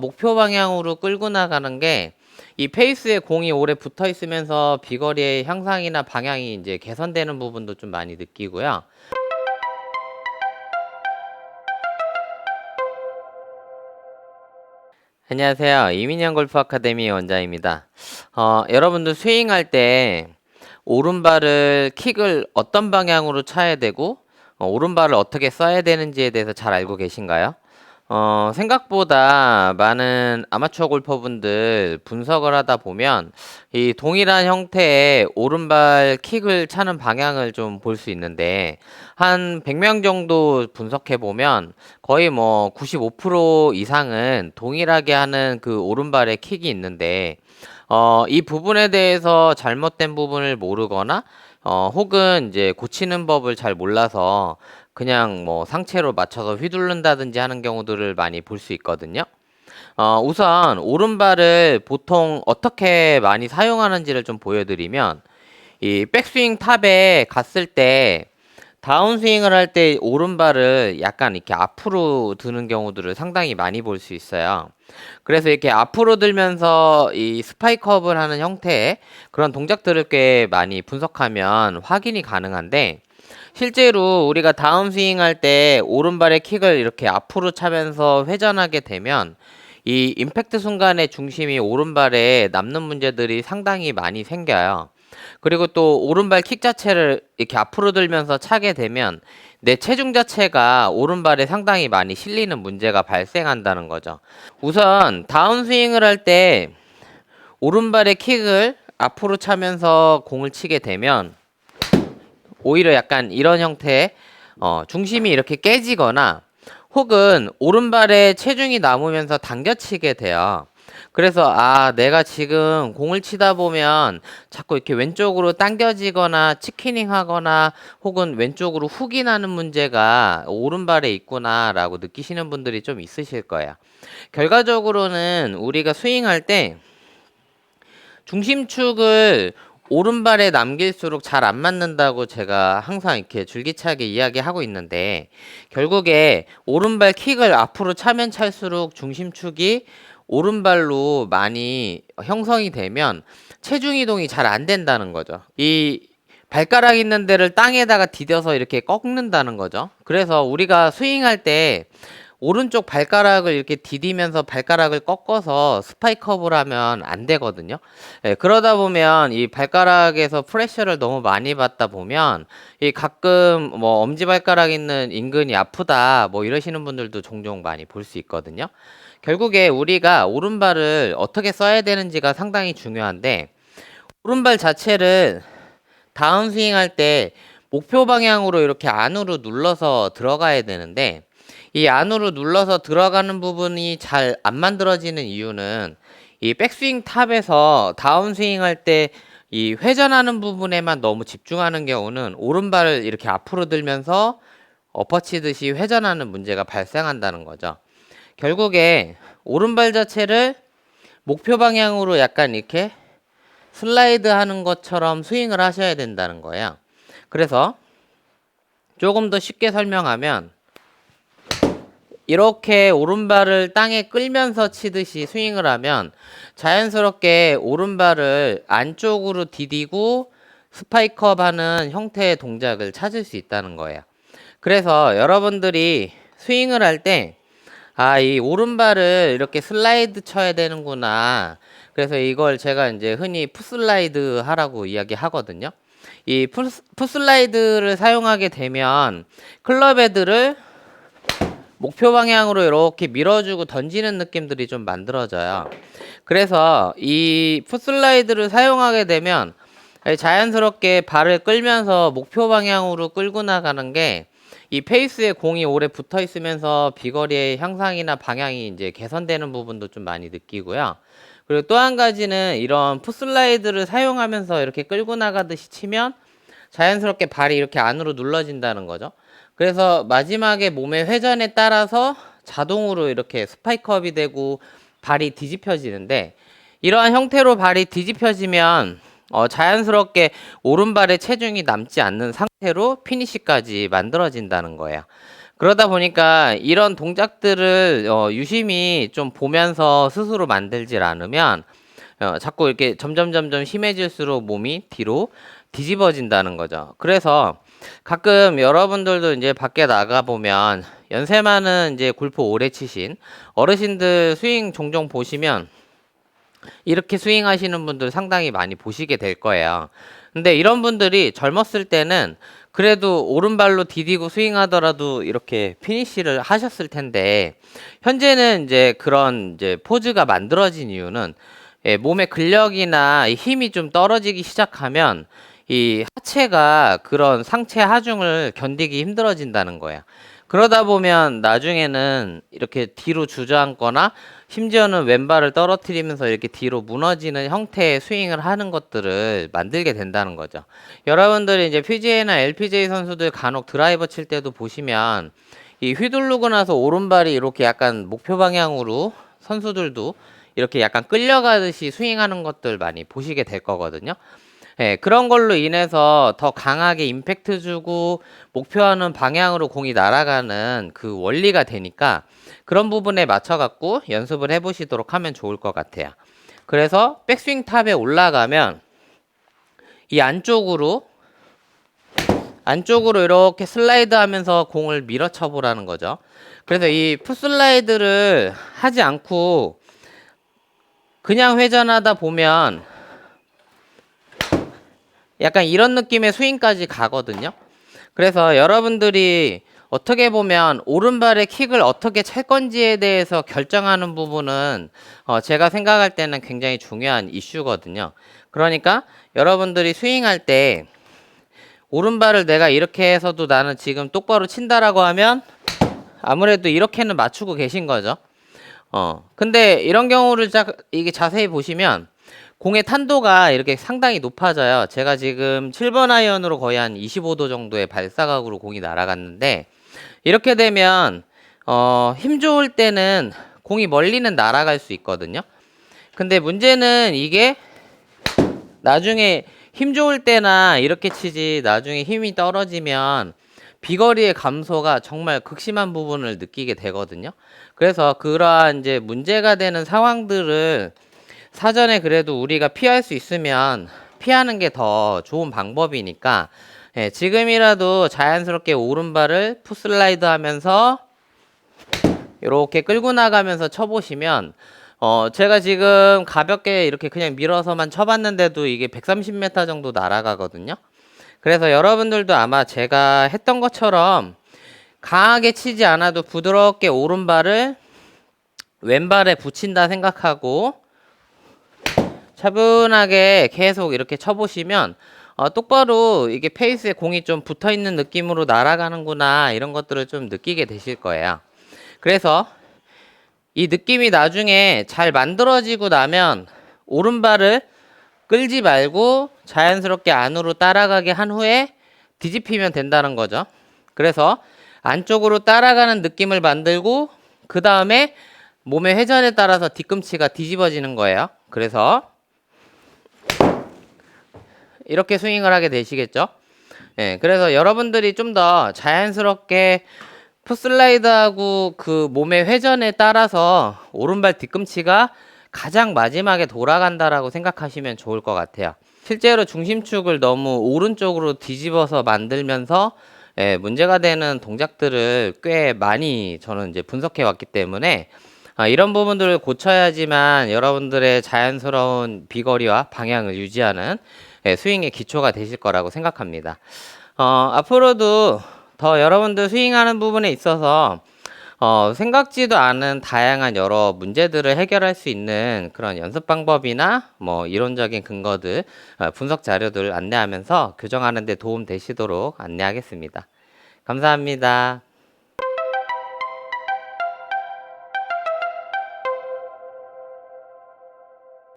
목표 방향으로 끌고 나가는 게 이 페이스에 공이 오래 붙어 있으면서 비거리의 향상이나 방향이 이제 개선되는 부분도 좀 많이 느끼고요. 안녕하세요. 이민영 골프 아카데미 원장입니다. 여러분들 스윙할 때 오른발을 킥을 어떤 방향으로 차야 되고 오른발을 어떻게 써야 되는지에 대해서 잘 알고 계신가요? 생각보다 많은 아마추어 골퍼분들 분석을 하다 보면 이 동일한 형태의 오른발 킥을 차는 방향을 좀 볼 수 있는데 한 100명 정도 분석해 보면 거의 뭐 95% 이상은 동일하게 하는 그 오른발의 킥이 있는데 이 부분에 대해서 잘못된 부분을 모르거나 혹은 이제 고치는 법을 잘 몰라서 그냥 뭐 상체로 맞춰서 휘두른다든지 하는 경우들을 많이 볼 수 있거든요. 우선 오른발을 보통 어떻게 많이 사용하는지를 좀 보여드리면 이 백스윙 탑에 갔을 때 다운스윙을 할 때 오른발을 약간 이렇게 앞으로 드는 경우들을 상당히 많이 볼 수 있어요. 그래서 이렇게 앞으로 들면서 이 스파이크업을 하는 형태의 그런 동작들을 꽤 많이 분석하면 확인이 가능한데 실제로 우리가 다운스윙 할 때 오른발의 킥을 이렇게 앞으로 차면서 회전하게 되면 이 임팩트 순간의 중심이 오른발에 남는 문제들이 상당히 많이 생겨요. 그리고 또 오른발 킥 자체를 이렇게 앞으로 들면서 차게 되면 내 체중 자체가 오른발에 상당히 많이 실리는 문제가 발생한다는 거죠. 우선 다운스윙을 할 때 오른발의 킥을 앞으로 차면서 공을 치게 되면 오히려 약간 이런 형태의 중심이 이렇게 깨지거나 혹은 오른발에 체중이 남으면서 당겨치게 돼요. 그래서 내가 지금 공을 치다 보면 자꾸 이렇게 왼쪽으로 당겨지거나 치키닝 하거나 혹은 왼쪽으로 훅이 나는 문제가 오른발에 있구나라고 느끼시는 분들이 좀 있으실 거예요. 결과적으로는 우리가 스윙할 때 중심축을 오른발에 남길수록 잘 안 맞는다고 제가 항상 이렇게 줄기차게 이야기하고 있는데 결국에 오른발 킥을 앞으로 차면 찰수록 중심축이 오른발로 많이 형성이 되면 체중 이동이 잘 안 된다는 거죠. 이 발가락 있는 데를 땅에다가 디뎌서 이렇게 꺾는다는 거죠. 그래서 우리가 스윙할 때 오른쪽 발가락을 이렇게 디디면서 발가락을 꺾어서 스파이크업을 하면 안 되거든요. 그러다 보면 이 발가락에서 프레셔를 너무 많이 받다 보면 이 가끔 뭐 엄지발가락 있는 인근이 아프다 뭐 이러시는 분들도 종종 많이 볼 수 있거든요. 결국에 우리가 오른발을 어떻게 써야 되는지가 상당히 중요한데 오른발 자체를 다운스윙 할 때 목표 방향으로 이렇게 안으로 눌러서 들어가야 되는데 이 안으로 눌러서 들어가는 부분이 잘 안 만들어지는 이유는 이 백스윙 탑에서 다운스윙 할 때 이 회전하는 부분에만 너무 집중하는 경우는 오른발을 이렇게 앞으로 들면서 엎어치듯이 회전하는 문제가 발생한다는 거죠. 결국에 오른발 자체를 목표 방향으로 약간 이렇게 슬라이드 하는 것처럼 스윙을 하셔야 된다는 거예요. 그래서 조금 더 쉽게 설명하면 이렇게 오른발을 땅에 끌면서 치듯이 스윙을 하면 자연스럽게 오른발을 안쪽으로 디디고 스파이크업 하는 형태의 동작을 찾을 수 있다는 거예요. 그래서 여러분들이 스윙을 할 때 이 오른발을 이렇게 슬라이드 쳐야 되는구나. 그래서 이걸 제가 이제 흔히 풋슬라이드 하라고 이야기 하거든요. 이 풋슬라이드를 사용하게 되면 클럽 헤드를 목표 방향으로 이렇게 밀어주고 던지는 느낌들이 좀 만들어져요. 그래서 이 풋슬라이드를 사용하게 되면 자연스럽게 발을 끌면서 목표 방향으로 끌고 나가는 게 이 페이스에 공이 오래 붙어 있으면서 비거리의 향상이나 방향이 이제 개선되는 부분도 좀 많이 느끼고요. 그리고 또 한 가지는 이런 풋슬라이드를 사용하면서 이렇게 끌고 나가듯이 치면 자연스럽게 발이 이렇게 안으로 눌러진다는 거죠. 그래서 마지막에 몸의 회전에 따라서 자동으로 이렇게 스파이크업이 되고 발이 뒤집혀지는데 이러한 형태로 발이 뒤집혀지면 자연스럽게 오른발에 체중이 남지 않는 상태로 피니시까지 만들어진다는 거예요. 그러다 보니까 이런 동작들을 유심히 좀 보면서 스스로 만들질 않으면 자꾸 이렇게 점점 심해질수록 몸이 뒤로 뒤집어진다는 거죠. 그래서 가끔 여러분들도 이제 밖에 나가 보면 연세 많은 이제 골프 오래 치신 어르신들 스윙 종종 보시면 이렇게 스윙하시는 분들 상당히 많이 보시게 될 거예요. 근데 이런 분들이 젊었을 때는 그래도 오른발로 디디고 스윙하더라도 이렇게 피니시를 하셨을 텐데, 현재는 이제 그런 이제 포즈가 만들어진 이유는 몸의 근력이나 힘이 좀 떨어지기 시작하면 이 하체가 그런 상체 하중을 견디기 힘들어진다는 거예요. 그러다 보면 나중에는 이렇게 뒤로 주저앉거나 심지어는 왼발을 떨어뜨리면서 이렇게 뒤로 무너지는 형태의 스윙을 하는 것들을 만들게 된다는 거죠. 여러분들이 이제 PGA나 LPGA 선수들 간혹 드라이버 칠 때도 보시면 이 휘두르고 나서 오른발이 이렇게 약간 목표 방향으로 선수들도 이렇게 약간 끌려가듯이 스윙하는 것들 많이 보시게 될 거거든요. 예, 그런 걸로 인해서 더 강하게 임팩트 주고 목표하는 방향으로 공이 날아가는 그 원리가 되니까 그런 부분에 맞춰 갖고 연습을 해 보시도록 하면 좋을 것 같아요. 그래서 백스윙 탑에 올라가면 이 안쪽으로 이렇게 슬라이드 하면서 공을 밀어쳐 보라는 거죠. 그래서 이 풋슬라이드를 하지 않고 그냥 회전하다 보면 약간 이런 느낌의 스윙까지 가거든요. 그래서 여러분들이 어떻게 보면 오른발의 킥을 어떻게 찰 건지에 대해서 결정하는 부분은 제가 생각할 때는 굉장히 중요한 이슈거든요. 그러니까 여러분들이 스윙할 때 오른발을 내가 이렇게 해서도 나는 지금 똑바로 친다라고 하면 아무래도 이렇게는 맞추고 계신 거죠. 근데 이런 경우를 이게 자세히 보시면 공의 탄도가 이렇게 상당히 높아져요. 제가 지금 7번 아이언으로 거의 한 25도 정도의 발사각으로 공이 날아갔는데, 이렇게 되면 힘 좋을 때는 공이 멀리는 날아갈 수 있거든요. 근데 문제는 이게 나중에 힘 좋을 때나 이렇게 치지 나중에 힘이 떨어지면 비거리의 감소가 정말 극심한 부분을 느끼게 되거든요. 그래서 그러한 이제 문제가 되는 상황들을 사전에 그래도 우리가 피할 수 있으면 피하는 게 더 좋은 방법이니까, 지금이라도 자연스럽게 오른발을 풋슬라이드 하면서 이렇게 끌고 나가면서 쳐보시면 제가 지금 가볍게 이렇게 그냥 밀어서만 쳐봤는데도 이게 130m 정도 날아가거든요. 그래서 여러분들도 아마 제가 했던 것처럼 강하게 치지 않아도 부드럽게 오른발을 왼발에 붙인다 생각하고 차분하게 계속 이렇게 쳐보시면 똑바로 이게 페이스에 공이 좀 붙어있는 느낌으로 날아가는구나, 이런 것들을 좀 느끼게 되실 거예요. 그래서 이 느낌이 나중에 잘 만들어지고 나면 오른발을 끌지 말고 자연스럽게 안으로 따라가게 한 후에 뒤집히면 된다는 거죠. 그래서 안쪽으로 따라가는 느낌을 만들고 그 다음에 몸의 회전에 따라서 뒤꿈치가 뒤집어지는 거예요. 그래서 이렇게 스윙을 하게 되시겠죠. 그래서 여러분들이 좀 더 자연스럽게 풋슬라이드하고 그 몸의 회전에 따라서 오른발 뒤꿈치가 가장 마지막에 돌아간다라고 생각하시면 좋을 것 같아요. 실제로 중심축을 너무 오른쪽으로 뒤집어서 만들면서 문제가 되는 동작들을 꽤 많이 저는 이제 분석해 왔기 때문에 이런 부분들을 고쳐야지만 여러분들의 자연스러운 비거리와 방향을 유지하는 스윙의 기초가 되실 거라고 생각합니다. 앞으로도 더 여러분들 스윙하는 부분에 있어서 생각지도 않은 다양한 여러 문제들을 해결할 수 있는 그런 연습 방법이나 뭐 이론적인 근거들, 분석 자료들 안내하면서 교정하는 데 도움 되시도록 안내하겠습니다. 감사합니다.